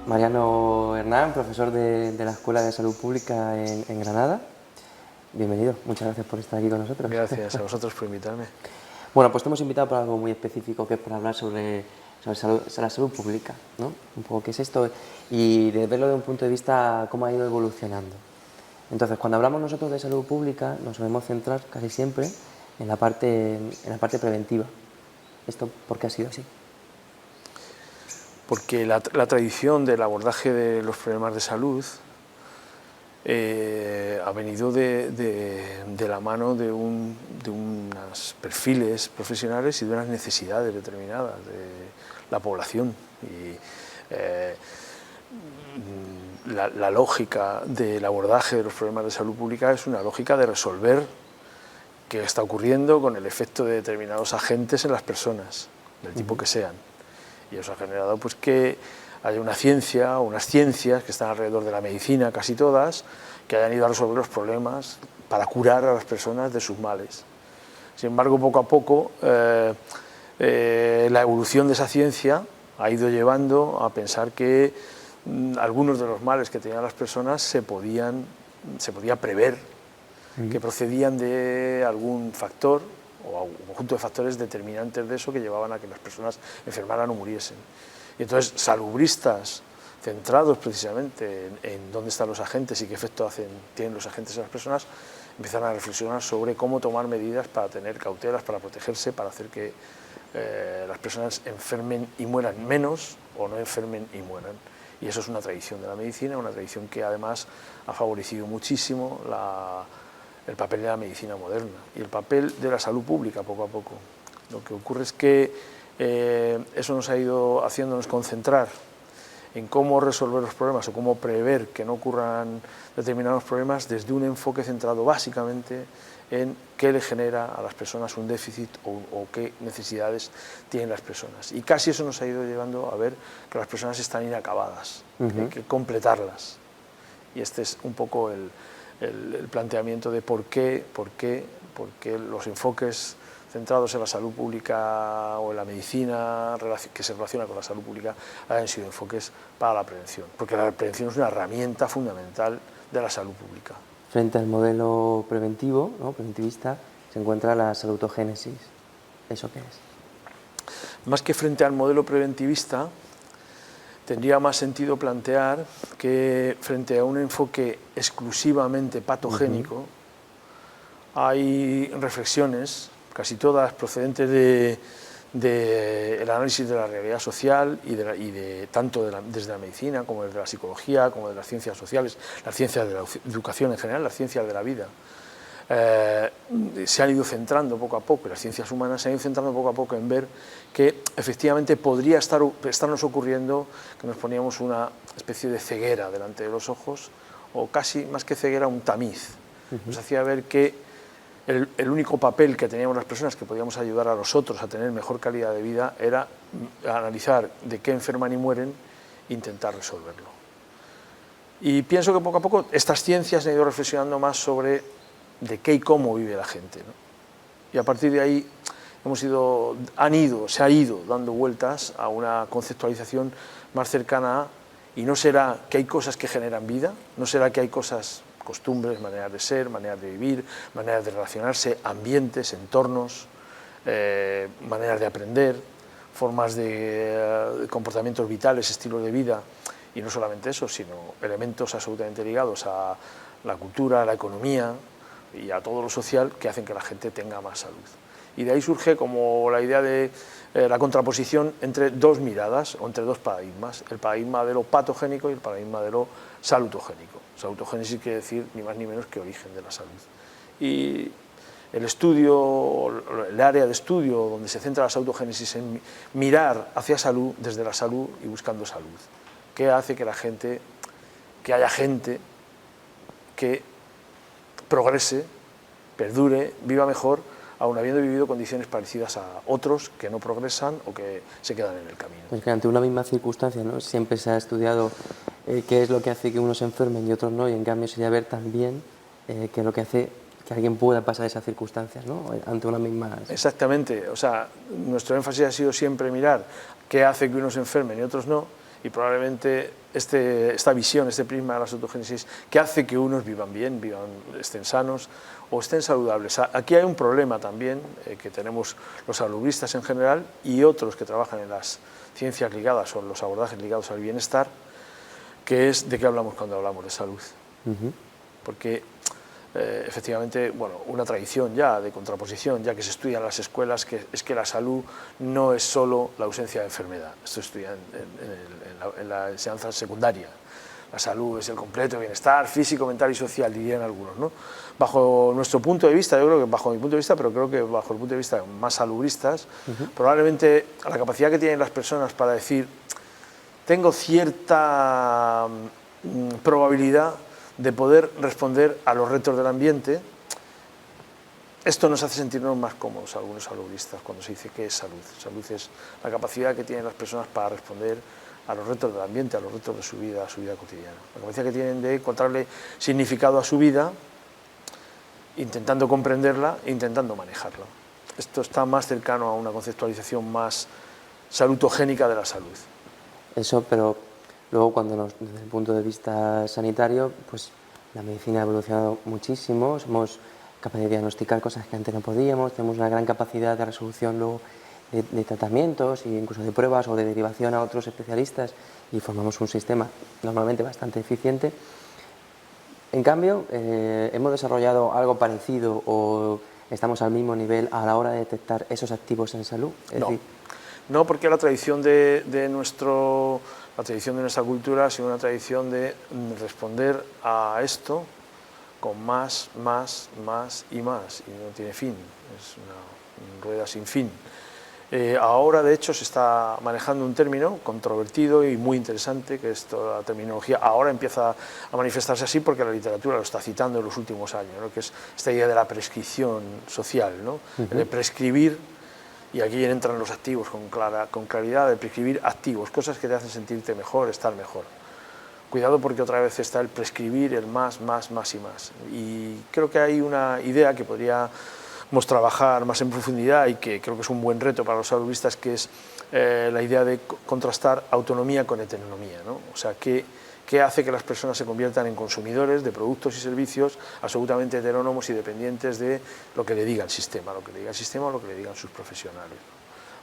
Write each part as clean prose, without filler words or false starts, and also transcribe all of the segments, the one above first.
Mariano Hernán, profesor de la Escuela de Salud Pública en Granada. Bienvenido, muchas gracias por estar aquí con nosotros. Gracias a vosotros por invitarme. Bueno, pues te hemos invitado para algo muy específico, que es para hablar sobre la salud pública, ¿no? Un poco qué es esto y de verlo de un punto de vista cómo ha ido evolucionando. Entonces, cuando hablamos nosotros de salud pública, nos solemos centrar casi siempre en la parte preventiva. ¿Esto por qué ha sido así? Porque la tradición del abordaje de los problemas de salud ha venido de la mano de unos perfiles profesionales y de unas necesidades determinadas de la población. Y la lógica del abordaje de los problemas de salud pública es una lógica de resolver qué está ocurriendo con el efecto de determinados agentes en las personas, del tipo que sean. Y eso ha generado pues, que haya una ciencia o unas ciencias que están alrededor de la medicina, casi todas, que hayan ido a resolver los problemas para curar a las personas de sus males. Sin embargo, poco a poco, la evolución de esa ciencia ha ido llevando a pensar que algunos de los males que tenían las personas se podía prever, que procedían de algún factor o un conjunto de factores determinantes de eso que llevaban a que las personas enfermaran o muriesen. Y entonces, salubristas centrados precisamente en dónde están los agentes y qué efecto tienen los agentes en las personas, empiezan a reflexionar sobre cómo tomar medidas para tener cautelas, para protegerse, para hacer que las personas enfermen y mueran menos o no enfermen y mueran. Y eso es una tradición de la medicina, una tradición que además ha favorecido muchísimo el papel de la medicina moderna y el papel de la salud pública poco a poco. Lo que ocurre es que eso nos ha ido haciéndonos concentrar en cómo resolver los problemas o cómo prever que no ocurran determinados problemas desde un enfoque centrado básicamente en qué le genera a las personas un déficit o qué necesidades tienen las personas. Y casi eso nos ha ido llevando a ver que las personas están inacabadas, que hay que completarlas. Y este es un poco el planteamiento de por qué los enfoques centrados en la salud pública o en la medicina que se relaciona con la salud pública han sido enfoques para la prevención, porque la prevención es una herramienta fundamental de la salud pública. Frente al modelo preventivo, ¿no? Preventivista, se encuentra la salutogénesis. ¿Eso qué es? Más que frente al modelo preventivista, tendría más sentido plantear que frente a un enfoque exclusivamente patogénico, hay reflexiones, casi todas procedentes del análisis de la realidad social y tanto desde la medicina como desde la psicología, como de las ciencias sociales, las ciencias de la educación en general, las ciencias de la vida. Se han ido centrando poco a poco, las ciencias humanas se han ido centrando poco a poco en ver que efectivamente podría estarnos ocurriendo que nos poníamos una especie de ceguera delante de los ojos, o casi más que ceguera, un tamiz. Nos hacía ver que el único papel que teníamos las personas que podíamos ayudar a los otros a tener mejor calidad de vida era analizar de qué enferman y mueren e intentar resolverlo. Y pienso que poco a poco estas ciencias han ido reflexionando más sobre de qué y cómo vive la gente, ¿no? Y a partir de ahí se ha ido dando vueltas a una conceptualización más cercana a, y no será que hay cosas que generan vida, no será que hay cosas, costumbres, maneras de ser, maneras de vivir, maneras de relacionarse, ambientes, entornos, maneras de aprender, formas de comportamientos vitales, estilos de vida, y no solamente eso, sino elementos absolutamente ligados a la cultura, a la economía y a todo lo social que hacen que la gente tenga más salud. Y de ahí surge como la idea de la contraposición entre dos miradas o entre dos paradigmas, el paradigma de lo patogénico y el paradigma de lo salutogénico. Salutogénesis quiere decir ni más ni menos que origen de la salud. Y el estudio, el área de estudio donde se centra la salutogénesis en mirar hacia salud desde la salud y buscando salud. ¿Qué hace que haya gente que progrese, perdure, viva mejor, aun habiendo vivido condiciones parecidas a otros que no progresan o que se quedan en el camino? Pues que ante una misma circunstancia, ¿no? Siempre se ha estudiado qué es lo que hace que unos se enfermen y otros no, y en cambio sería ver también qué es lo que hace que alguien pueda pasar esas circunstancias, ¿no? Ante una misma... Exactamente, o sea, nuestro énfasis ha sido siempre mirar qué hace que unos se enfermen y otros no, y probablemente esta visión, este prisma de la autogénesis, que hace que unos vivan bien, estén sanos o estén saludables. Aquí hay un problema también que tenemos los salubristas en general y otros que trabajan en las ciencias ligadas o en los abordajes ligados al bienestar, que es de qué hablamos cuando hablamos de salud. Porque efectivamente, bueno, una tradición ya de contraposición, ya que se estudia en las escuelas, es que la salud no es solo la ausencia de enfermedad. Esto se estudia en la enseñanza secundaria. La salud es el completo bienestar físico, mental y social, dirían algunos, ¿no? Bajo nuestro punto de vista, yo creo que bajo mi punto de vista, pero creo que bajo el punto de vista más salubristas, probablemente la capacidad que tienen las personas para decir tengo cierta probabilidad de poder responder a los retos del ambiente, esto nos hace sentirnos más cómodos a algunos salubristas cuando se dice qué es salud. Salud es la capacidad que tienen las personas para responder a los retos del ambiente, a los retos de su vida cotidiana. La capacidad que tienen de encontrarle significado a su vida, intentando comprenderla e intentando manejarla. Esto está más cercano a una conceptualización más salutogénica de la salud. Eso, pero luego desde el punto de vista sanitario, pues la medicina ha evolucionado muchísimo, somos capaces de diagnosticar cosas que antes no podíamos, tenemos una gran capacidad de resolución luego de tratamientos e incluso de pruebas o de derivación a otros especialistas y formamos un sistema normalmente bastante eficiente. En cambio, hemos desarrollado algo parecido o estamos al mismo nivel a la hora de detectar esos activos en salud. No, porque la tradición de nuestra cultura ha sido una tradición de responder a esto con más y más, y no tiene fin, es una rueda sin fin. Ahora, de hecho, se está manejando un término controvertido y muy interesante, que es toda la terminología. Ahora empieza a manifestarse así porque la literatura lo está citando en los últimos años, ¿no? Que es esta idea de la prescripción social, ¿no? De prescribir, y aquí entran los activos con claridad, de prescribir activos, cosas que te hacen sentirte mejor, estar mejor. Cuidado porque otra vez está el prescribir, el más y más. Y creo que hay una idea que podríamos trabajar más en profundidad y que creo que es un buen reto para los saludistas, que es la idea de contrastar autonomía con heteronomía, ¿no? O sea, ¿qué hace que las personas se conviertan en consumidores de productos y servicios absolutamente heterónomos y dependientes de lo que le diga el sistema, o lo que le digan sus profesionales,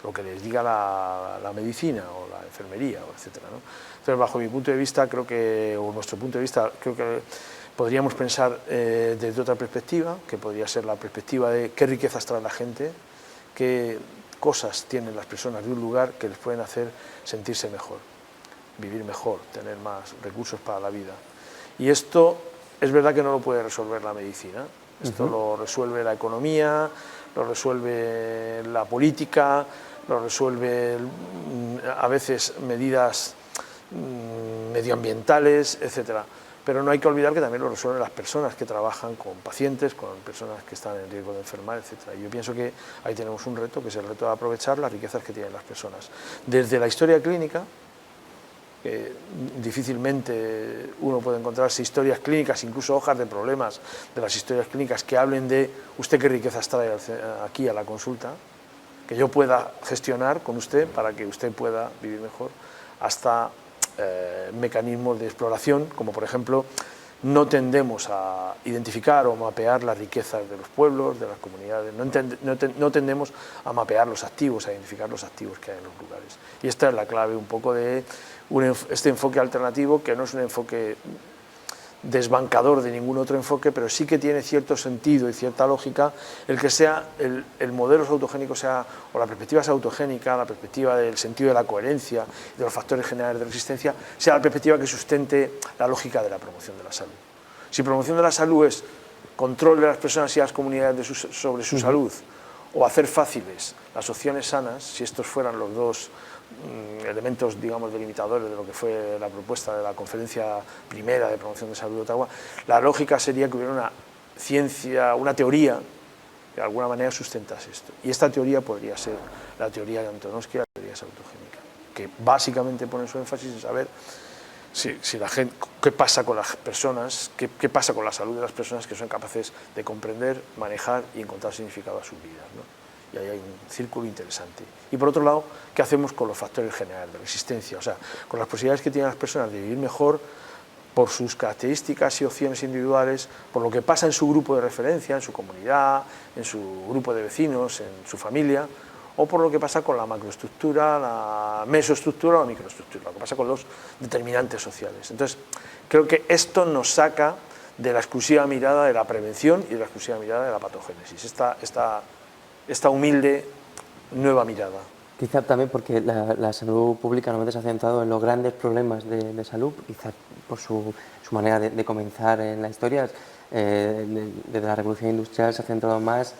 ¿no? Lo que les diga la medicina o la enfermería, etcétera, ¿no? Entonces, bajo mi punto de vista, o nuestro punto de vista, creo que podríamos pensar desde otra perspectiva, que podría ser la perspectiva de qué riquezas trae la gente, qué cosas tienen las personas de un lugar que les pueden hacer sentirse mejor, vivir mejor, tener más recursos para la vida. Y esto es verdad que no lo puede resolver la medicina, esto lo resuelve la economía, lo resuelve la política, lo resuelve a veces medidas medioambientales, etcétera. Pero no hay que olvidar que también lo resuelven las personas que trabajan con pacientes, con personas que están en riesgo de enfermar, etcétera. Yo pienso que ahí tenemos un reto, que es el reto de aprovechar las riquezas que tienen las personas. Desde la historia clínica, difícilmente uno puede encontrarse historias clínicas, incluso hojas de problemas de las historias clínicas que hablen de usted qué riquezas trae aquí a la consulta, que yo pueda gestionar con usted para que usted pueda vivir mejor, hasta mecanismos de exploración, como por ejemplo no tendemos a identificar o mapear las riquezas de los pueblos, de las comunidades, no tendemos a mapear los activos, a identificar los activos que hay en los lugares. Y esta es la clave un poco de este enfoque alternativo, que no es un enfoque desbancador de ningún otro enfoque, pero sí que tiene cierto sentido y cierta lógica el que sea el modelo autogénico, o la perspectiva sea autogénica, la perspectiva del sentido de la coherencia y de los factores generales de resistencia, sea la perspectiva que sustente la lógica de la promoción de la salud. Si promoción de la salud es control de las personas y las comunidades sobre su salud, o hacer fáciles las opciones sanas, si estos fueran los dos elementos, digamos, delimitadores de lo que fue la propuesta de la conferencia primera de promoción de salud de Ottawa, la lógica sería que hubiera una ciencia, una teoría que de alguna manera sustentase esto. Y esta teoría podría ser la teoría de Antonovsky, la teoría autogénica, que básicamente pone su énfasis en saber si la gente, qué pasa con las personas, qué pasa con la salud de las personas que son capaces de comprender, manejar y encontrar significado a sus vidas, ¿no? y ahí hay un círculo interesante. Y por otro lado, ¿qué hacemos con los factores generales de resistencia? O sea, con las posibilidades que tienen las personas de vivir mejor por sus características y opciones individuales, por lo que pasa en su grupo de referencia, en su comunidad, en su grupo de vecinos, en su familia, o por lo que pasa con la macroestructura, la mesoestructura o la microestructura, lo que pasa con los determinantes sociales. Entonces, creo que esto nos saca de la exclusiva mirada de la prevención y de la exclusiva mirada de la patogénesis, esta humilde nueva mirada. Quizá también porque la salud pública normalmente se ha centrado en los grandes problemas de salud, quizá por su manera de comenzar en la historia. Desde la Revolución Industrial se ha centrado más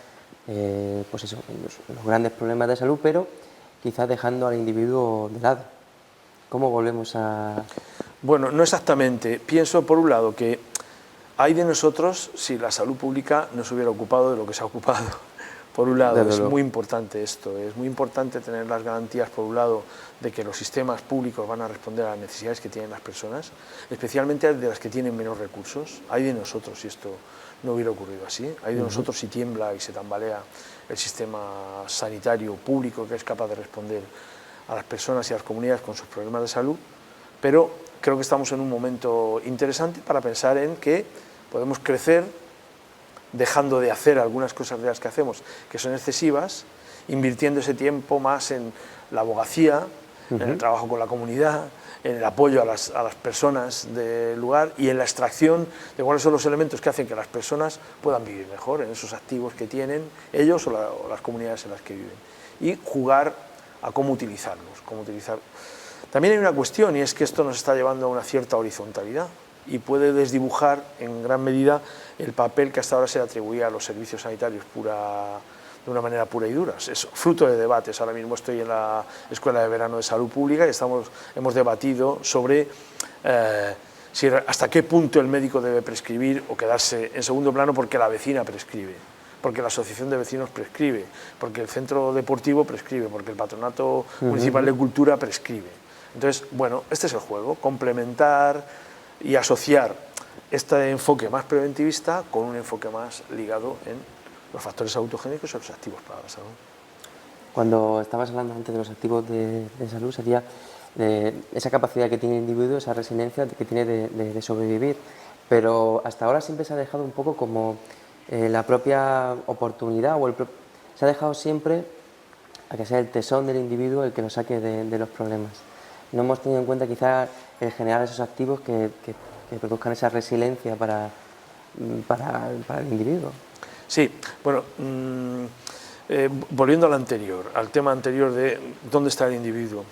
pues eso, en los grandes problemas de salud, pero quizás dejando al individuo de lado. ¿Cómo volvemos a...? Bueno, no exactamente. Pienso, por un lado, que hay de nosotros si la salud pública no se hubiera ocupado de lo que se ha ocupado. Por un lado, es muy importante esto, es muy importante tener las garantías, por un lado, de que los sistemas públicos van a responder a las necesidades que tienen las personas, especialmente de las que tienen menos recursos. Hay de nosotros si esto no hubiera ocurrido así, hay de nosotros si tiembla y se tambalea el sistema sanitario público que es capaz de responder a las personas y a las comunidades con sus problemas de salud, pero creo que estamos en un momento interesante para pensar en que podemos crecer dejando de hacer algunas cosas de las que hacemos que son excesivas, invirtiendo ese tiempo más en la abogacía, en el trabajo con la comunidad, en el apoyo a las personas del lugar y en la extracción de cuáles son los elementos que hacen que las personas puedan vivir mejor, en esos activos que tienen ellos o las comunidades en las que viven. Y jugar a cómo utilizarlos, También hay una cuestión, y es que esto nos está llevando a una cierta horizontalidad y puede desdibujar en gran medida el papel que hasta ahora se atribuía a los servicios sanitarios de una manera pura y dura. Es fruto de debates. Ahora mismo estoy en la Escuela de Verano de Salud Pública y hemos debatido sobre hasta qué punto el médico debe prescribir o quedarse en segundo plano porque la vecina prescribe, porque la asociación de vecinos prescribe, porque el centro deportivo prescribe, porque el patronato municipal de cultura prescribe. Entonces, bueno, este es el juego, complementar y asociar este enfoque más preventivista con un enfoque más ligado en los factores autogénicos y los activos para la salud. Cuando estabas hablando antes de los activos de salud, sería esa capacidad que tiene el individuo, esa resiliencia que tiene de sobrevivir, pero hasta ahora siempre se ha dejado un poco como la propia oportunidad se ha dejado siempre a que sea el tesón del individuo el que lo saque de los problemas. No hemos tenido en cuenta quizás el generar esos activos que produzcan esa resiliencia para el individuo. Sí, bueno, volviendo al tema anterior de dónde está el individuo,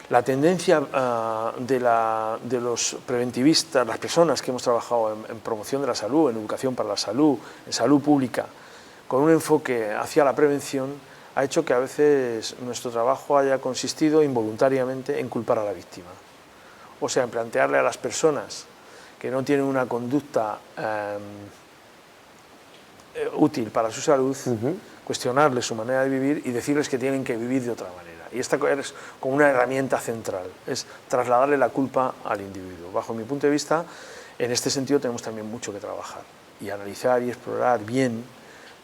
la tendencia de los preventivistas, las personas que hemos trabajado en promoción de la salud, en educación para la salud, en salud pública, con un enfoque hacia la prevención, ha hecho que a veces nuestro trabajo haya consistido involuntariamente en culpar a la víctima. O sea, en plantearle a las personas que no tienen una conducta útil para su salud, cuestionarles su manera de vivir y decirles que tienen que vivir de otra manera. Y esta es como una herramienta central, es trasladarle la culpa al individuo. Bajo mi punto de vista, en este sentido tenemos también mucho que trabajar y analizar y explorar bien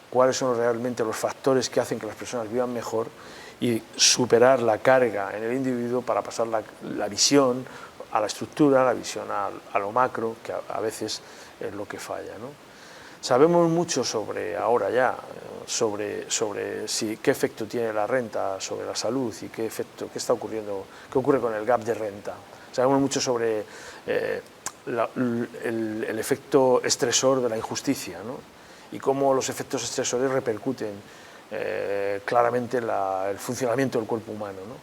cuáles son realmente los factores que hacen que las personas vivan mejor y superar la carga en el individuo para pasar la visión a la estructura, la visión a lo macro, que a veces es lo que falla, ¿no? Sabemos mucho sobre qué efecto tiene la renta sobre la salud y qué ocurre con el gap de renta. Sabemos mucho sobre el efecto estresor de la injusticia, ¿no? Y cómo los efectos estresores repercuten claramente en el funcionamiento del cuerpo humano, ¿no?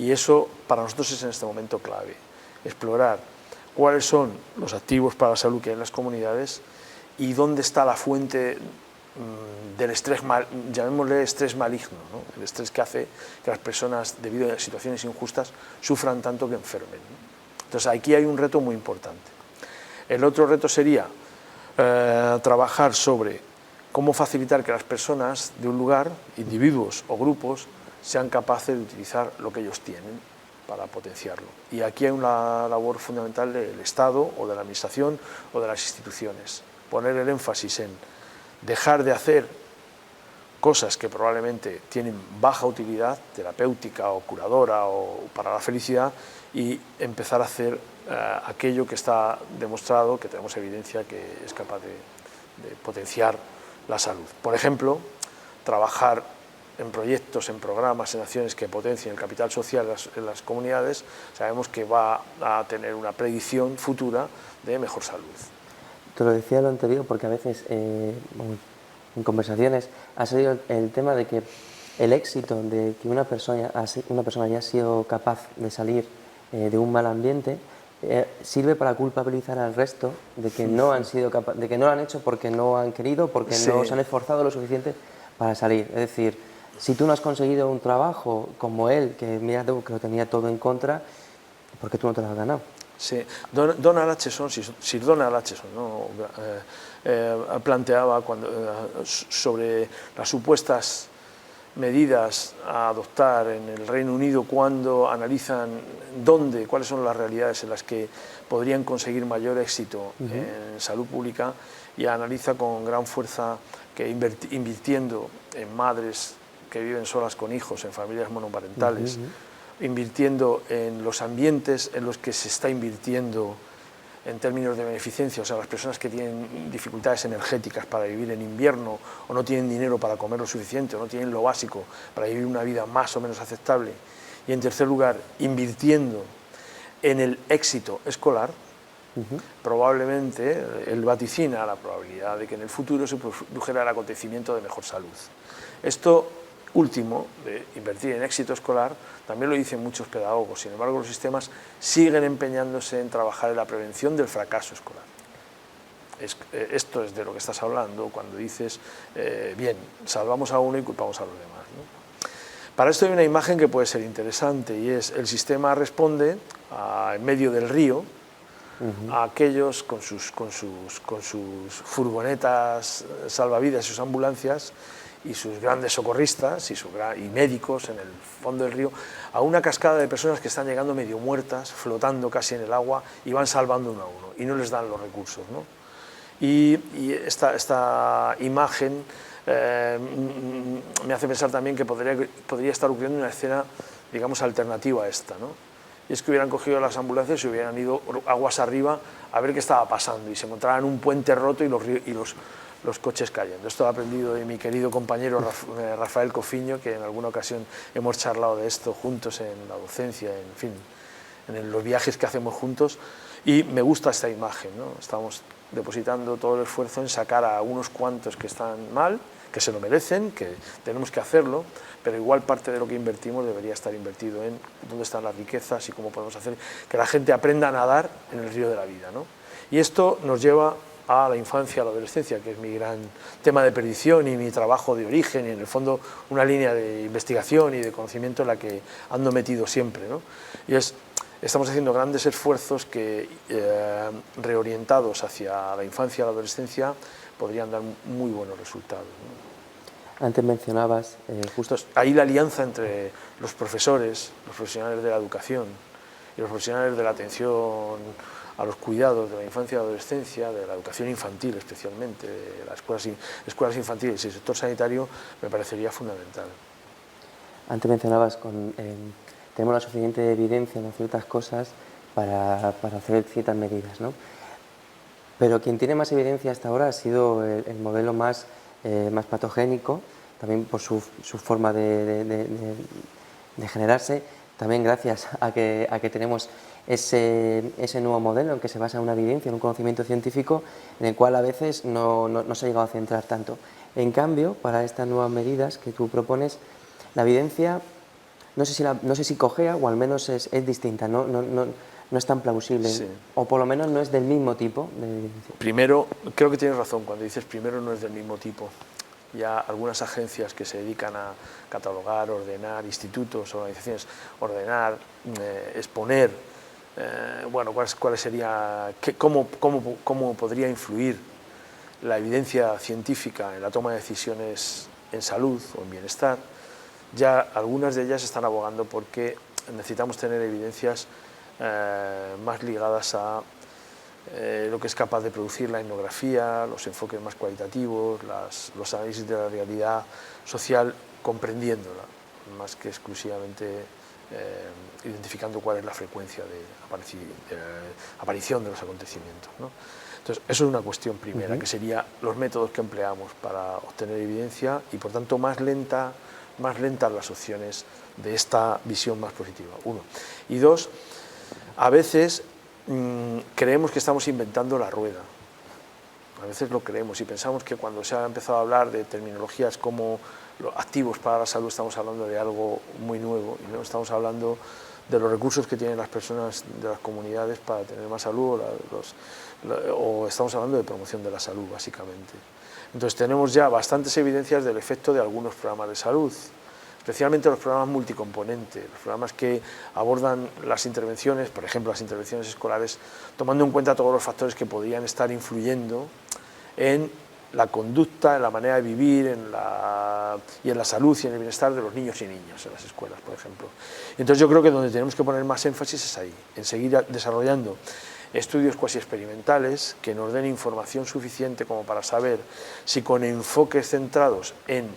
Y eso para nosotros es en este momento clave, explorar cuáles son los activos para la salud que hay en las comunidades y dónde está la fuente del estrés, llamémosle estrés maligno, ¿no? El estrés que hace que las personas, debido a situaciones injustas, sufran tanto que enfermen, ¿no? Entonces aquí hay un reto muy importante. El otro reto sería trabajar sobre cómo facilitar que las personas de un lugar, individuos o grupos, sean capaces de utilizar lo que ellos tienen para potenciarlo. Y aquí hay una labor fundamental del Estado o de la Administración o de las instituciones. Poner el énfasis en dejar de hacer cosas que probablemente tienen baja utilidad terapéutica o curadora o para la felicidad, y empezar a hacer aquello que está demostrado, que tenemos evidencia que es capaz de potenciar la salud. Por ejemplo, trabajar en proyectos, en programas, en acciones que potencien el capital social en las comunidades, sabemos que va a tener una predicción futura de mejor salud. Te lo decía lo anterior porque a veces en conversaciones ha salido el tema de que el éxito de que una persona haya sido capaz de salir de un mal ambiente sirve para culpabilizar al resto de que no han sido de que no lo han hecho porque no han querido, porque no se han esforzado lo suficiente para salir. Es decir, si tú no has conseguido un trabajo como él, que mira tú, que lo tenía todo en contra, ¿por qué tú no te lo has ganado? Sí, Donald Acheson, Sir Donald Acheson, ¿no? Planteaba sobre las supuestas medidas a adoptar en el Reino Unido cuando analizan cuáles son las realidades en las que podrían conseguir mayor éxito en salud pública, y analiza con gran fuerza que invirtiendo en madres que viven solas con hijos, en familias monoparentales, invirtiendo en los ambientes en los que se está invirtiendo en términos de beneficencia, o sea, las personas que tienen dificultades energéticas para vivir en invierno, o no tienen dinero para comer lo suficiente, o no tienen lo básico para vivir una vida más o menos aceptable. Y en tercer lugar, invirtiendo en el éxito escolar, probablemente él vaticina la probabilidad de que en el futuro se produjera el acontecimiento de mejor salud. Esto último, de invertir en éxito escolar, también lo dicen muchos pedagogos. Sin embargo, los sistemas siguen empeñándose en trabajar en la prevención del fracaso escolar. Esto es de lo que estás hablando cuando dices, bien, salvamos a uno y culpamos a los demás, ¿no? Para esto hay una imagen que puede ser interesante, y es: el sistema responde en medio del río a aquellos con sus furgonetas salvavidas, sus ambulancias y sus grandes socorristas y médicos en el fondo del río, a una cascada de personas que están llegando medio muertas, flotando casi en el agua, y van salvando uno a uno, y no les dan los recursos, ¿no? Y esta imagen me hace pensar también que podría estar ocurriendo una escena, digamos, alternativa a esta, ¿no? Y es que hubieran cogido las ambulancias y hubieran ido aguas arriba a ver qué estaba pasando, y se encontraran un puente roto y los coches cayendo. Esto lo he aprendido de mi querido compañero Rafael Cofiño, que en alguna ocasión hemos charlado de esto juntos en la docencia, en fin, en los viajes que hacemos juntos, y me gusta esta imagen, ¿no? Estamos depositando todo el esfuerzo en sacar a unos cuantos que están mal, que se lo merecen, que tenemos que hacerlo, pero igual parte de lo que invertimos debería estar invertido en dónde están las riquezas y cómo podemos hacer que la gente aprenda a nadar en el río de la vida, ¿no? Y esto nos lleva a la infancia, a la adolescencia, que es mi gran tema de perdición y mi trabajo de origen, y en el fondo una línea de investigación y de conocimiento en la que ando metido siempre, ¿no? Y estamos haciendo grandes esfuerzos que, reorientados hacia la infancia y la adolescencia, podrían dar muy buenos resultados, ¿no? Antes mencionabas justo... Ahí la alianza entre los profesores, los profesionales de la educación y los profesionales de la atención a los cuidados de la infancia y la adolescencia, de la educación infantil especialmente, de las escuelas infantiles y el sector sanitario, me parecería fundamental. Antes mencionabas tenemos la suficiente evidencia en ciertas cosas para hacer ciertas medidas, ¿no? Pero quien tiene más evidencia hasta ahora ha sido el modelo más patogénico, también por su forma de generarse, también gracias a que tenemos ese nuevo modelo en que se basa en una evidencia, en un conocimiento científico, en el cual a veces no se ha llegado a centrar tanto. En cambio, para estas nuevas medidas que tú propones, la evidencia, no sé si cojea, o al menos es distinta, no es tan plausible, sí. O por lo menos no es del mismo tipo de evidencia. Primero, creo que tienes razón cuando dices primero no es del mismo tipo. Ya algunas agencias que se dedican a catalogar, ordenar, institutos, organizaciones, ordenar, exponer, bueno, cuál sería, cómo podría influir la evidencia científica en la toma de decisiones en salud o en bienestar. Ya algunas de ellas están abogando porque necesitamos tener evidencias más ligadas a lo que es capaz de producir la etnografía, los enfoques más cualitativos, los análisis de la realidad social, comprendiéndola, más que exclusivamente identificando cuál es la frecuencia de aparición de los acontecimientos, ¿no? Entonces, eso es una cuestión primera, que sería los métodos que empleamos para obtener evidencia y, por tanto, más lentas las opciones de esta visión más positiva, uno. Y dos, a veces creemos que estamos inventando la rueda. A veces lo creemos y pensamos que cuando se ha empezado a hablar de terminologías como los activos para la salud estamos hablando de algo muy nuevo y no estamos hablando de los recursos que tienen las personas de las comunidades para tener más salud o estamos hablando de promoción de la salud, básicamente. Entonces tenemos ya bastantes evidencias del efecto de algunos programas de salud, especialmente los programas multicomponentes, los programas que abordan las intervenciones, por ejemplo las intervenciones escolares, tomando en cuenta todos los factores que podrían estar influyendo en la conducta, en la manera de vivir, y en la salud y en el bienestar de los niños y niñas en las escuelas, por ejemplo. Entonces yo creo que donde tenemos que poner más énfasis es ahí, en seguir desarrollando estudios cuasi experimentales que nos den información suficiente como para saber si con enfoques centrados en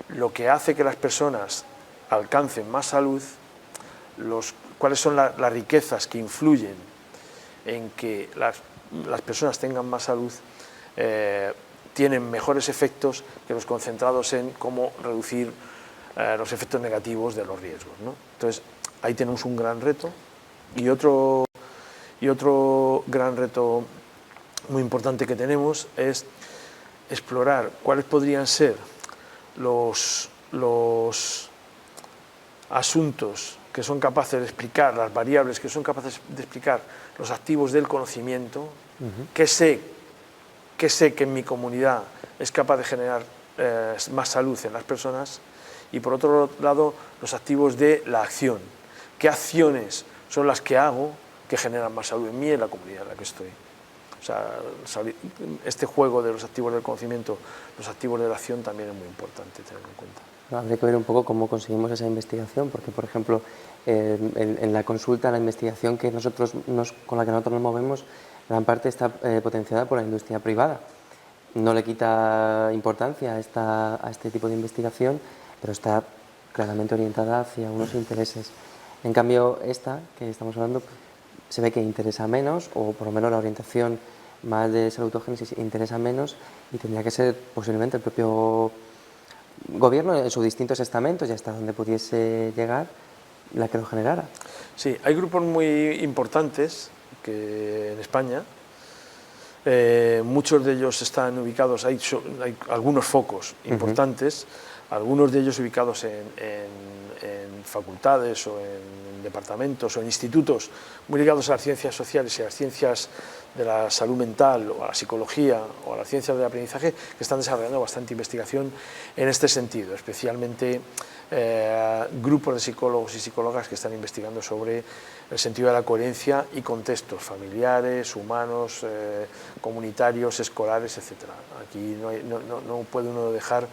lo que hace que las personas alcancen más salud, cuáles son las riquezas que influyen en que las personas tengan más salud, tienen mejores efectos que los concentrados en cómo reducir los efectos negativos de los riesgos, ¿no? Entonces, ahí tenemos un gran reto y otro gran reto muy importante que tenemos es explorar cuáles podrían ser los asuntos que son capaces de explicar, las variables que son capaces de explicar los activos del conocimiento, que sé que en mi comunidad es capaz de generar más salud en las personas, y por otro lado los activos de la acción, qué acciones son las que hago que generan más salud en mí y en la comunidad en la que estoy. O sea, este juego de los activos del conocimiento, los activos de la acción también es muy importante tenerlo en cuenta. Habría que ver un poco cómo conseguimos esa investigación, porque por ejemplo en la consulta, la investigación con la que nosotros nos movemos, gran parte está potenciada por la industria privada. No le quita importancia a este tipo de investigación, pero está claramente orientada hacia unos intereses. En cambio, esta que estamos hablando se ve que interesa menos, o por lo menos la orientación más de salutogénesis interesa menos, y tendría que ser posiblemente el propio gobierno en sus distintos estamentos y hasta donde pudiese llegar la que lo generara. Sí, hay grupos muy importantes que en España, muchos de ellos están ubicados, hay algunos focos importantes, algunos de ellos ubicados en facultades o en departamentos o en institutos muy ligados a las ciencias sociales y a las ciencias de la salud mental o a la psicología o a las ciencias del aprendizaje, que están desarrollando bastante investigación en este sentido, especialmente grupos de psicólogos y psicólogas que están investigando sobre el sentido de la coherencia y contextos familiares, humanos, comunitarios, escolares, etc. Aquí no puede uno dejar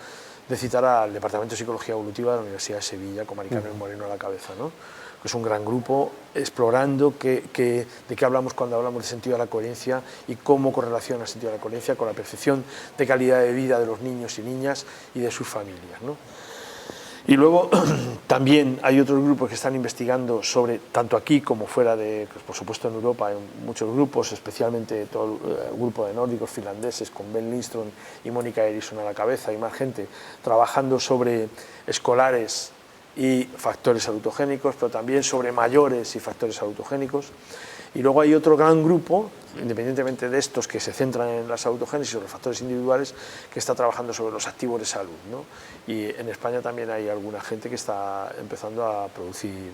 de citar al Departamento de Psicología Evolutiva de la Universidad de Sevilla, con Mari Carmen Moreno a la cabeza, ¿no? Que es un gran grupo explorando de qué hablamos cuando hablamos de sentido de la coherencia y cómo correlaciona el sentido de la coherencia con la percepción de calidad de vida de los niños y niñas y de sus familias, ¿no? Y luego también hay otros grupos que están investigando sobre, tanto aquí como fuera de, pues por supuesto en Europa hay muchos grupos, especialmente todo el grupo de nórdicos finlandeses con Ben Lindström y Mónica Eriksson a la cabeza y más gente, trabajando sobre escolares y factores salutogénicos, pero también sobre mayores y factores salutogénicos. Y luego hay otro gran grupo, independientemente de estos que se centran en la salutogénesis o los factores individuales, que está trabajando sobre los activos de salud, ¿no? Y en España también hay alguna gente que está empezando a producir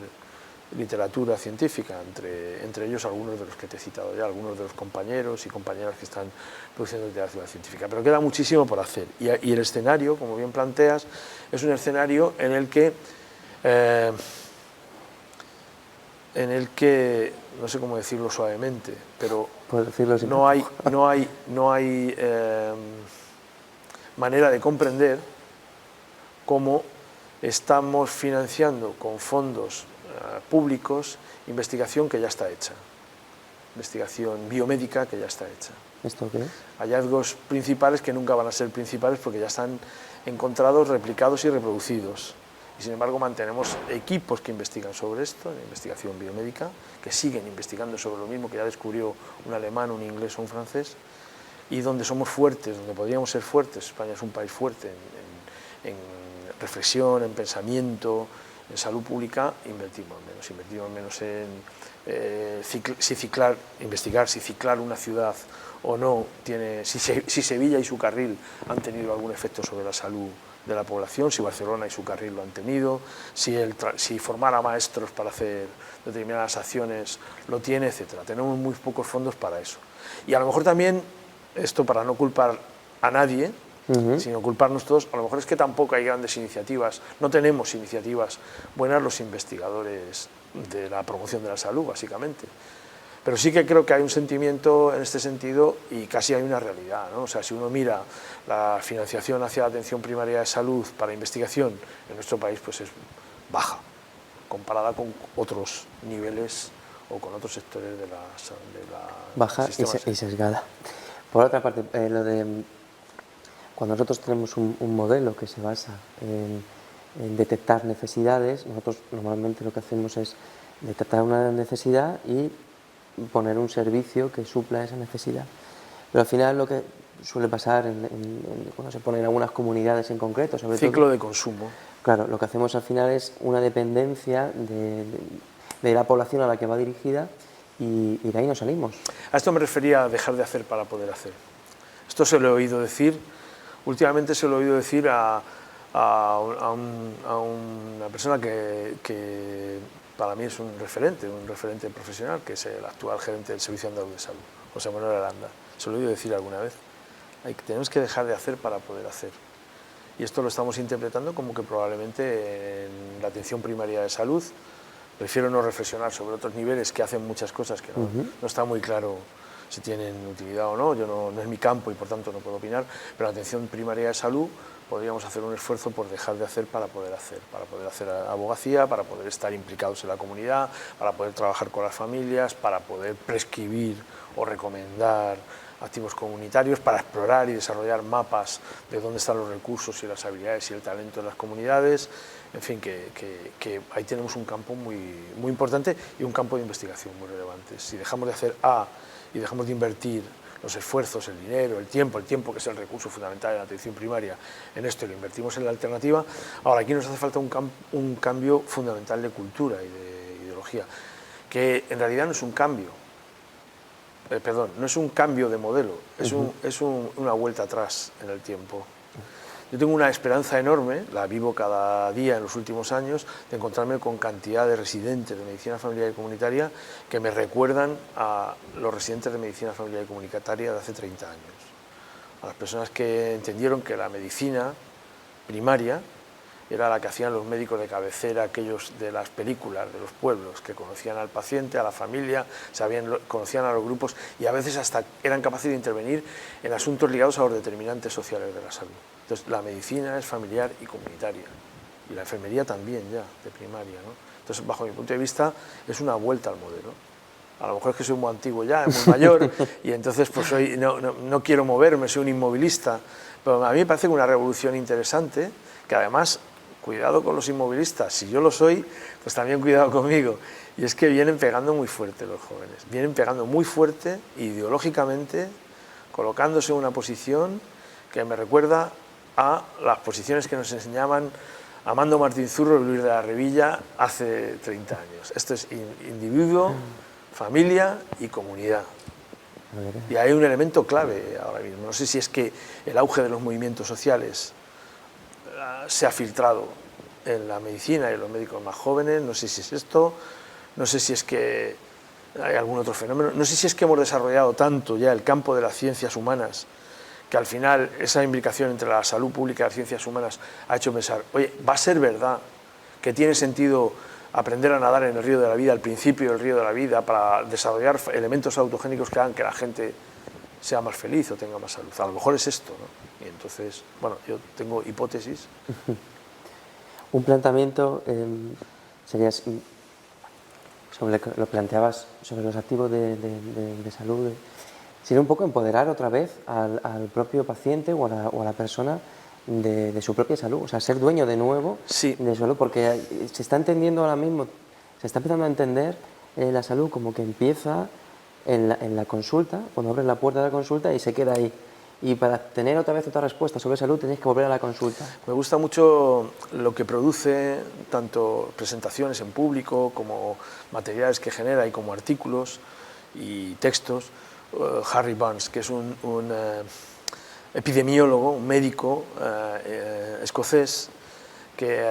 literatura científica, entre ellos algunos de los que te he citado ya, algunos de los compañeros y compañeras que están produciendo literatura científica. Pero queda muchísimo por hacer. Y el escenario, como bien planteas, es un escenario en el que no sé cómo decirlo suavemente, pero no hay manera de comprender cómo estamos financiando con fondos públicos investigación que ya está hecha. investigación biomédica que ya está hecha. ¿Esto qué es? Hallazgos principales que nunca van a ser principales porque ya están encontrados, replicados y reproducidos. Y sin embargo mantenemos equipos que investigan sobre esto, en investigación biomédica, que siguen investigando sobre lo mismo que ya descubrió un alemán, un inglés o un francés, y donde somos fuertes, donde podríamos ser fuertes. España es un país fuerte en reflexión, en pensamiento, en salud pública, invertimos menos en investigar si ciclar una ciudad o no, si Sevilla y su carril han tenido algún efecto sobre la salud de la población, si Barcelona y su carril lo han tenido, si formar a maestros para hacer determinadas acciones lo tiene, etcétera. Tenemos muy pocos fondos para eso. Y a lo mejor también, esto para no culpar a nadie, sino culparnos todos, a lo mejor es que tampoco hay grandes iniciativas, no tenemos iniciativas buenas los investigadores de la promoción de la salud, básicamente. Pero sí que creo que hay un sentimiento en este sentido y casi hay una realidad, ¿no? O sea, si uno mira la financiación hacia la atención primaria de salud para investigación en nuestro país, pues es baja, comparada con otros niveles o con otros sectores de la baja y sesgada. Por otra parte, cuando nosotros tenemos un modelo que se basa en detectar necesidades, nosotros normalmente lo que hacemos es detectar una necesidad y poner un servicio que supla esa necesidad. Pero al final lo que suele pasar cuando se pone en algunas comunidades en concreto, sobre ciclo todo, de consumo. Claro, lo que hacemos al final es una dependencia de la población a la que va dirigida y de ahí no salimos. A esto me refería a dejar de hacer para poder hacer. Esto se lo he oído decir, últimamente se lo he oído decir a una persona que para mí es un referente profesional, que es el actual gerente del Servicio Andaluz de Salud, José Manuel Aranda. Se lo he oído decir alguna vez. Tenemos que dejar de hacer para poder hacer. Y esto lo estamos interpretando como que probablemente en la atención primaria de salud, prefiero no reflexionar sobre otros niveles que hacen muchas cosas que no está muy claro si tienen utilidad o no, no es mi campo y por tanto no puedo opinar, pero en la atención primaria de salud podríamos hacer un esfuerzo por dejar de hacer para poder hacer abogacía, para poder estar implicados en la comunidad, para poder trabajar con las familias, para poder prescribir o recomendar activos comunitarios, para explorar y desarrollar mapas de dónde están los recursos y las habilidades y el talento de las comunidades. En fin, que ahí tenemos un campo muy importante y un campo de investigación muy relevante. Si dejamos de hacer A y dejamos de invertir los esfuerzos, el dinero, el tiempo que es el recurso fundamental de la atención primaria, en esto y lo invertimos en la alternativa, ahora aquí nos hace falta un cambio fundamental de cultura y de ideología, que en realidad no es un cambio, no es un cambio de modelo, es una vuelta atrás en el tiempo. Yo tengo una esperanza enorme, la vivo cada día en los últimos años, de encontrarme con cantidad de residentes de medicina familiar y comunitaria que me recuerdan a los residentes de medicina familiar y comunitaria de hace 30 años. A las personas que entendieron que la medicina primaria era la que hacían los médicos de cabecera, aquellos de las películas de los pueblos, que conocían al paciente, a la familia, conocían a los grupos y a veces hasta eran capaces de intervenir en asuntos ligados a los determinantes sociales de la salud. Entonces, la medicina es familiar y comunitaria, y la enfermería también ya, de primaria, ¿no? Entonces, bajo mi punto de vista, es una vuelta al modelo. A lo mejor es que soy muy antiguo ya, muy mayor, y entonces pues no quiero moverme, soy un inmovilista, pero a mí me parece una revolución interesante, que además, cuidado con los inmovilistas, si yo lo soy, pues también cuidado conmigo, y es que vienen pegando muy fuerte los jóvenes, vienen pegando muy fuerte, ideológicamente, colocándose en una posición que me recuerda a las posiciones que nos enseñaban Amando Martín Zurro y Luis de la Revilla hace 30 años. Esto es individuo, familia y comunidad. Y hay un elemento clave ahora mismo. No sé si es que el auge de los movimientos sociales se ha filtrado en la medicina y en los médicos más jóvenes, no sé si es esto, no sé si es que hay algún otro fenómeno, no sé si es que hemos desarrollado tanto ya el campo de las ciencias humanas que al final esa implicación entre la salud pública y las ciencias humanas ha hecho pensar, oye, va a ser verdad que tiene sentido aprender a nadar en el río de la vida, al principio del río de la vida, para desarrollar elementos autogénicos que hagan que la gente sea más feliz o tenga más salud. A lo mejor es esto, ¿no? Y entonces, bueno, yo tengo hipótesis. Un planteamiento sería, o sobre lo que planteabas sobre los activos de salud, sería un poco empoderar otra vez al propio paciente o a la persona de su propia salud, o sea, ser dueño de nuevo Sí. de su salud, porque se está entendiendo ahora mismo, se está empezando a entender la salud como que empieza en la consulta, cuando abres la puerta de la consulta y se queda ahí. Y para tener otra vez otra respuesta sobre salud tenéis que volver a la consulta. Me gusta mucho lo que produce, tanto presentaciones en público como materiales que genera y como artículos y textos, Harry Burns, que es un epidemiólogo, un médico escocés, que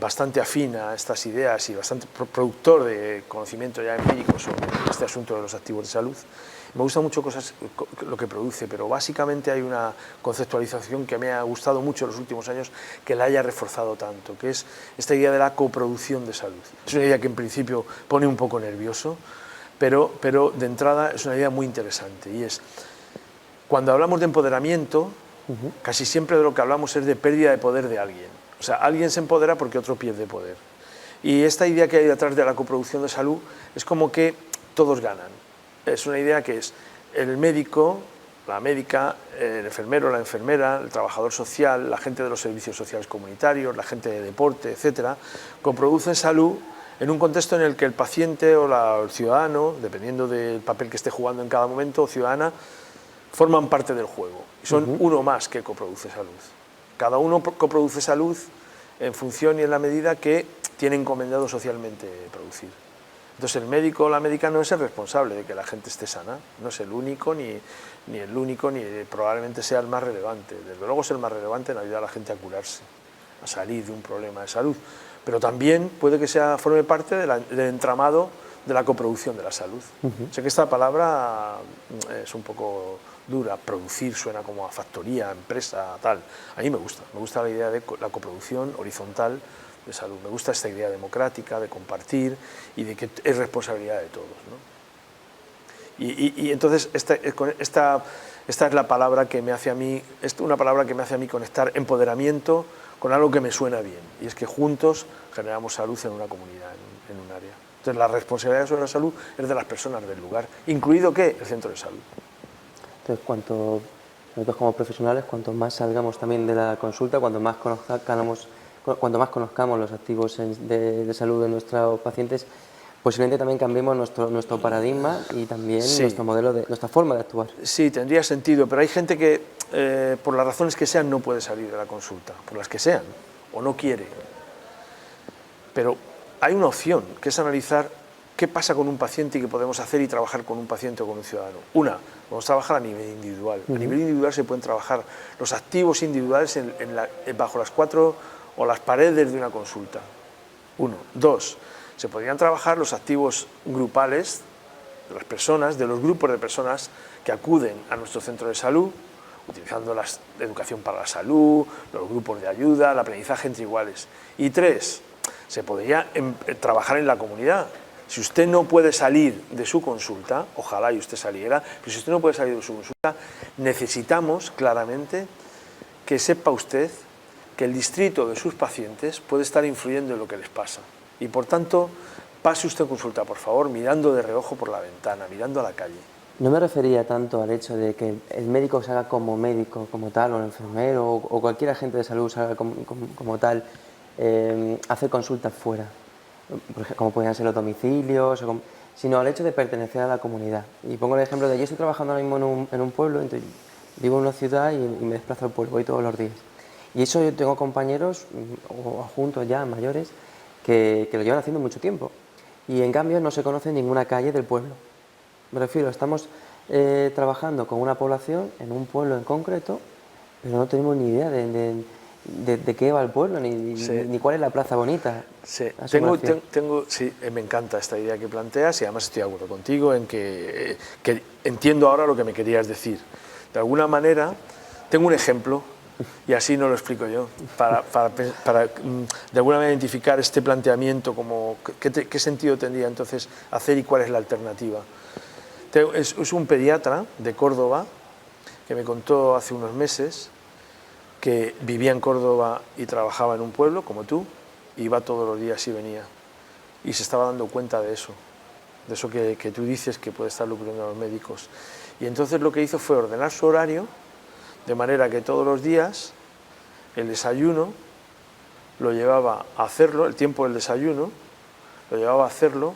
bastante afín a estas ideas y bastante productor de conocimiento ya empírico sobre este asunto de los activos de salud. Me gusta mucho lo que produce, pero básicamente hay una conceptualización que me ha gustado mucho en los últimos años, que la haya reforzado tanto, que es esta idea de la coproducción de salud. Es una idea que en principio pone un poco nervioso, pero de entrada es una idea muy interesante, y es, cuando hablamos de empoderamiento, casi siempre de lo que hablamos es de pérdida de poder de alguien. O sea, alguien se empodera porque otro pierde poder. Y esta idea que hay detrás de la coproducción de salud es como que todos ganan. Es una idea que es el médico, la médica, el enfermero, la enfermera, el trabajador social, la gente de los servicios sociales comunitarios, la gente de deporte, etcétera, coproducen salud en un contexto en el que el paciente o el ciudadano, dependiendo del papel que esté jugando en cada momento, o ciudadana, forman parte del juego. Y son uno más que coproduce salud. Cada uno coproduce salud en función y en la medida que tiene encomendado socialmente producir. Entonces el médico o la médica no es el responsable de que la gente esté sana, no es el único, ni probablemente sea el más relevante. Desde luego es el más relevante en ayudar a la gente a curarse, a salir de un problema de salud, pero también puede que forme parte del entramado de la coproducción de la salud. Sé que esta palabra es un poco dura, producir suena como a factoría, empresa, tal. A mí me gusta la idea de la coproducción horizontal de salud, me gusta esta idea democrática, de compartir y de que es responsabilidad de todos, ¿no? Y entonces esta es la palabra que me hace a mí, una palabra que me hace a mí conectar empoderamiento con algo que me suena bien, y es que juntos generamos salud en una comunidad, en un área. Entonces la responsabilidad sobre la salud es de las personas del lugar, incluido ¿qué? El centro de salud. Entonces, nosotros como profesionales, cuanto más salgamos también de la consulta, cuanto más conozcamos los activos de salud de nuestros pacientes, posiblemente también cambiemos nuestro paradigma y también nuestro modelo, nuestra forma de actuar. Sí, tendría sentido, pero hay gente que, por las razones que sean, no puede salir de la consulta, por las que sean, o no quiere. Pero hay una opción, que es analizar qué pasa con un paciente y qué podemos hacer y trabajar con un paciente o con un ciudadano. Una, vamos a trabajar a nivel individual. A nivel individual se pueden trabajar los activos individuales bajo las 4 o las paredes de una consulta. Uno. Dos, se podrían trabajar los activos grupales de las personas, de los grupos de personas que acuden a nuestro centro de salud, utilizando la educación para la salud, los grupos de ayuda, el aprendizaje entre iguales. Y tres, se podría trabajar en la comunidad. Si usted no puede salir de su consulta, ojalá y usted saliera, pero si usted no puede salir de su consulta, necesitamos claramente que sepa usted que el distrito de sus pacientes puede estar influyendo en lo que les pasa. Y por tanto, pase usted consulta, por favor, mirando de reojo por la ventana, mirando a la calle. No me refería tanto al hecho de que el médico salga como médico, como tal, o el enfermero, o cualquier agente de salud salga como tal, hacer consultas fuera, como podrían ser los domicilios, sino al hecho de pertenecer a la comunidad. Y pongo el ejemplo de yo estoy trabajando ahora mismo en un pueblo, entonces vivo en una ciudad y me desplazo al pueblo, voy todos los días. Y eso yo tengo compañeros, o juntos ya, mayores, que lo llevan haciendo mucho tiempo. Y en cambio no se conoce ninguna calle del pueblo. Me refiero, estamos trabajando con una población en un pueblo en concreto, pero no tenemos ni idea de qué va el pueblo, ni cuál es la plaza bonita. Sí, sí, me encanta esta idea que planteas y además estoy de acuerdo contigo en que entiendo ahora lo que me querías decir. De alguna manera, tengo un ejemplo, y así no lo explico yo, para de alguna manera identificar este planteamiento, como qué sentido tendría entonces hacer y cuál es la alternativa. Es un pediatra de Córdoba que me contó hace unos meses que vivía en Córdoba y trabajaba en un pueblo, como tú, iba todos los días y venía. y se estaba dando cuenta de eso que tú dices que puede estar ocurriendo a los médicos. Y entonces lo que hizo fue ordenar su horario de manera que todos los días el desayuno lo llevaba a hacerlo, el tiempo del desayuno lo llevaba a hacerlo,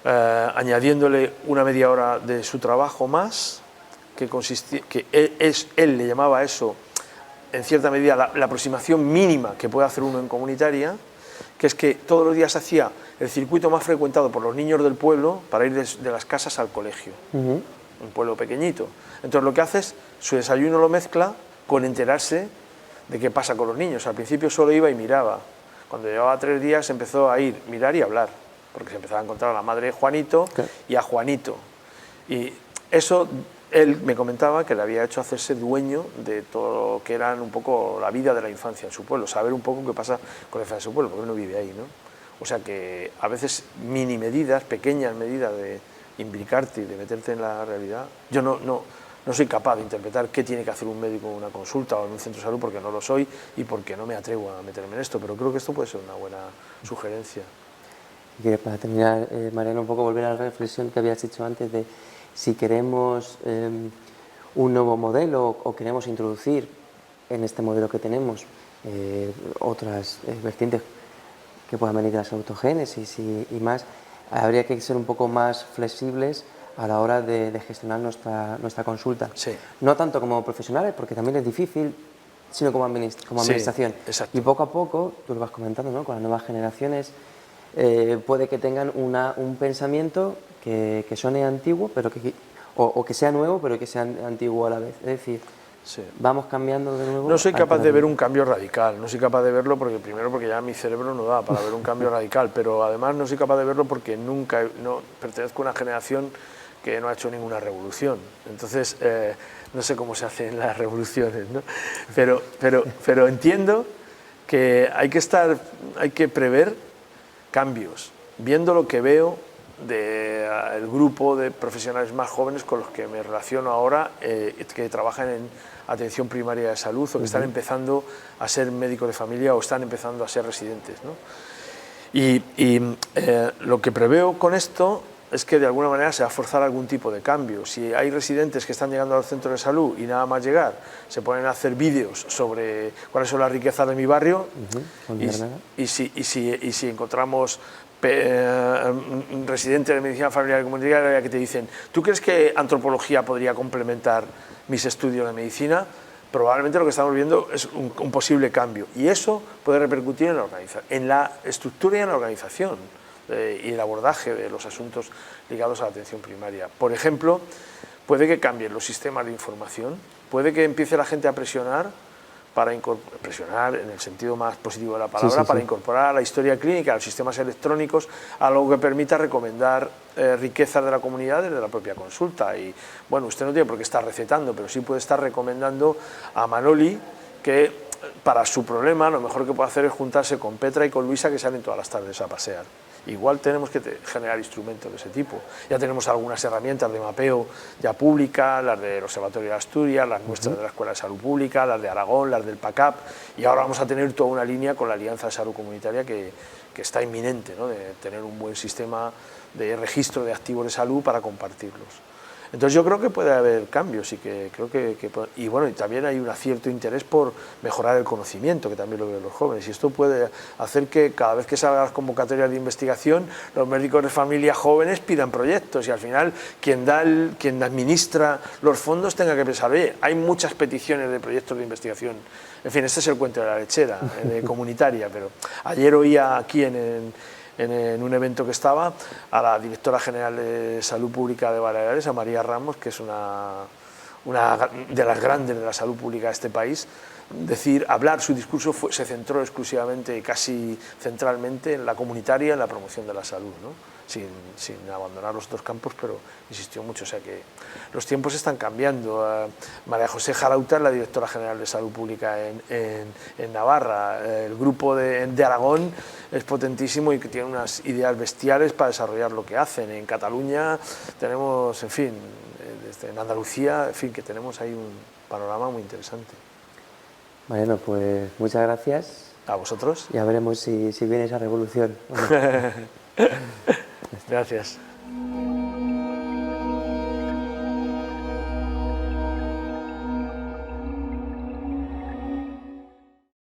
añadiéndole una media hora de su trabajo más, que consistía, que él le llamaba eso, en cierta medida, la aproximación mínima que puede hacer uno en comunitaria, que es que todos los días hacía el circuito más frecuentado por los niños del pueblo para ir de las casas al colegio, un pueblo pequeñito. Entonces lo que hace es, su desayuno lo mezcla con enterarse de qué pasa con los niños. Al principio solo iba y miraba. Cuando llevaba 3 días empezó a ir, mirar y hablar, porque se empezaba a encontrar a la madre de Juanito y a Juanito. Y eso él me comentaba que le había hecho hacerse dueño de todo lo que era un poco la vida de la infancia en su pueblo, saber un poco qué pasa con la infancia en su pueblo, porque uno vive ahí, ¿no? O sea que a veces mini medidas, pequeñas medidas de implicarte y de meterte en la realidad. Yo no soy capaz de interpretar qué tiene que hacer un médico en una consulta o en un centro de salud, porque no lo soy y porque no me atrevo a meterme en esto, pero creo que esto puede ser una buena sugerencia. Y que para terminar, Mariano, un poco volver a la reflexión que habías hecho antes de si queremos un nuevo modelo o queremos introducir en este modelo que tenemos otras vertientes que puedan venir de las autogénesis y más, habría que ser un poco más flexibles a la hora de gestionar nuestra consulta. Sí. No tanto como profesionales, porque también es difícil, sino como administración. Sí, y poco a poco, tú lo vas comentando, ¿no? Con las nuevas generaciones, puede que tengan un pensamiento que suene antiguo, pero o que sea nuevo, pero que sea antiguo a la vez. Es decir, sí, vamos cambiando de nuevo. No soy capaz de ver un cambio radical, no soy capaz de verlo porque primero porque ya mi cerebro no da para ver un cambio radical, pero además no soy capaz de verlo porque no pertenezco a una generación que no ha hecho ninguna revolución. Entonces, no sé cómo se hacen las revoluciones, ¿no? Pero entiendo que hay que prever cambios, viendo lo que veo del grupo de profesionales más jóvenes con los que me relaciono ahora, que trabajan en atención primaria de salud o que están empezando a ser médicos de familia o están empezando a ser residentes, ¿no? Lo que preveo con esto es que de alguna manera se va a forzar algún tipo de cambio. Si hay residentes que están llegando a los centros de salud y nada más llegar se ponen a hacer vídeos sobre cuáles son las riquezas de mi barrio, y si encontramos residentes de medicina familiar y comunitaria que te dicen, ¿tú crees que antropología podría complementar mis estudios de medicina? Probablemente lo que estamos viendo es un posible cambio, y eso puede repercutir en la estructura y en la organización y el abordaje de los asuntos ligados a la atención primaria. Por ejemplo, puede que cambien los sistemas de información, puede que empiece la gente a presionar en el sentido más positivo de la palabra, para incorporar a la historia clínica, a los sistemas electrónicos, algo que permita recomendar riquezas de la comunidad desde la propia consulta. Y bueno, usted no tiene por qué estar recetando, pero sí puede estar recomendando a Manoli que para su problema lo mejor que puede hacer es juntarse con Petra y con Luisa, que salen todas las tardes a pasear. Igual tenemos que generar instrumentos de ese tipo. Ya tenemos algunas herramientas de mapeo ya públicas, las del Observatorio de Asturias, las nuestras de la Escuela de Salud Pública, las de Aragón, las del PACAP, y ahora vamos a tener toda una línea con la Alianza de Salud Comunitaria que está inminente, ¿no?, de tener un buen sistema de registro de activos de salud para compartirlos. Entonces yo creo que puede haber cambios y bueno, y también hay un cierto interés por mejorar el conocimiento, que también lo ven los jóvenes, y esto puede hacer que cada vez que salgan las convocatorias de investigación los médicos de familia jóvenes pidan proyectos, y al final quien administra los fondos tenga que pensar, oye, hay muchas peticiones de proyectos de investigación. En fin, este es el cuento de la lechera comunitaria, pero ayer oía aquí en un evento que estaba a la directora general de Salud Pública de Baleares, a María Ramos, que es una de las grandes de la salud pública de este país, su discurso se centró exclusivamente y casi centralmente en la comunitaria, en la promoción de la salud, ¿no?, sin abandonar los otros campos, pero insistió mucho. O sea que los tiempos están cambiando. María José Jarauta es la directora general de Salud Pública en Navarra. El grupo de Aragón es potentísimo y que tiene unas ideas bestiales para desarrollar lo que hacen. En Cataluña tenemos, en fin, en Andalucía, en fin, que tenemos ahí un panorama muy interesante. Mariano, pues muchas gracias. A vosotros. Ya veremos si viene esa revolución. Gracias.